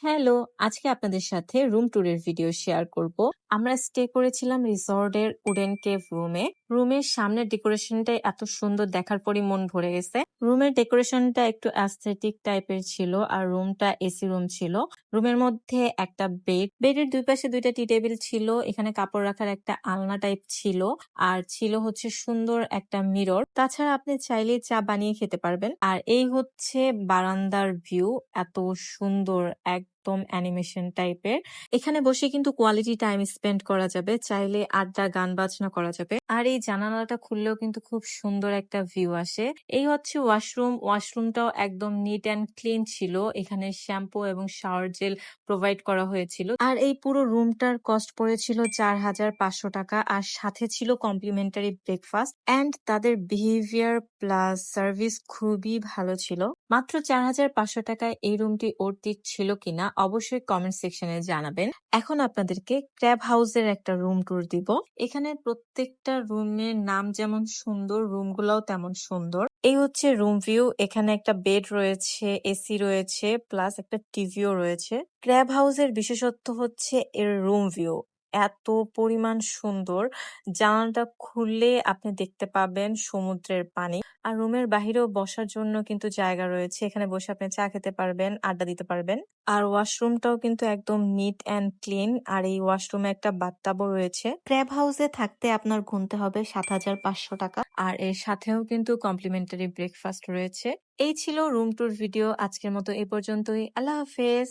Hello, আজকে আপনাদের সাথে রুম ট্যুরের ভিডিও শেয়ার করব। আমরা স্টে করেছিলাম রিসর্টের উডেন কেভ রুমে। রুমের সামনের ডেকোরেশনটাই এত সুন্দর দেখার পরই মন ভরে গেছে। রুমের ডেকোরেশনটা একটু অ্যাস্থেটিক টাইপের ছিল আর রুমটা এসি রুম ছিল। রুমের মধ্যে একটা বেডের দুই পাশে দুইটা টি টেবিল ছিল। এখানে কাপড় রাখার একটা আলনা টাইপ ছিল আর ছিল হচ্ছে সুন্দর একটা মিরর। তাছাড়া আপনি চাইলে চা বানিয়ে খেতে পারবেন। আর এই হচ্ছে বারান্দার ভিউ, এত সুন্দর একদম অ্যানিমেশন টাইপের। এখানে বসে কিন্তু কোয়ালিটি টাইম স্পেন্ড করা যাবে, চাইলে আড্ডা গান বাজনা করা যাবে। আর এই জানালাটা খুললেও কিন্তু খুব সুন্দর একটা ভিউ আসে। এই হচ্ছে ওয়াশরুমটাও একদম নিট অ্যান্ড ক্লিন ছিল। এখানে শ্যাম্পু এবং শাওয়ার জেল প্রোভাইড করা হয়েছিল। আর এই পুরো রুমটার কস্ট পড়েছিল 4,500 টাকা, আর সাথে ছিল কমপ্লিমেন্টারি ব্রেকফাস্ট অ্যান্ড তাদের বিহেভিয়ার প্লাস সার্ভিস খুবই ভালো ছিল। মাত্র 4,500 টাকায় এই রুমটি অর্থিত ছিল কিনা অবশ্যই কমেন্ট সেকশনে জানাবেন। এখন আপনাদেরকে ক্র্যাব হাউসের একটা রুম ট্যুর দিব। এখানে প্রত্যেকটা রুমের নাম যেমন সুন্দর, রুমগুলোও তেমন সুন্দর। এই হচ্ছে রুম ভিউ। এখানে একটা বেড রয়েছে, এসি রয়েছে, প্লাস একটা টিভিও রয়েছে। ক্র্যাব হাউসের বিশেষত্ব হচ্ছে এর রুম ভিউ এত পরিমাণ সুন্দর। জানালাটা খুললে আপনি দেখতে পাবেন সমুদ্রের পানি। আর রুমের বাহিরেও বসার জন্য কিন্তু জায়গা রয়েছে। এখানে বসে আপনি চা খেতে পারবেন, আড্ডা দিতে পারবেন। আর ওয়াশরুমটাও কিন্তু একদম নিট অ্যান্ড ক্লিন। আর এই ওয়াশরুমে একটা বাথটাবও রয়েছে। ক্র্যাব হাউসে থাকতে আপনার গুনতে হবে 7,500 টাকা। আর এর সাথেও কিন্তু কমপ্লিমেন্টারি ব্রেকফাস্ট রয়েছে। এই ছিল রুম ট্যুর ভিডিও। আজকের মতো এই পর্যন্তই। আল্লাহ হাফেজ।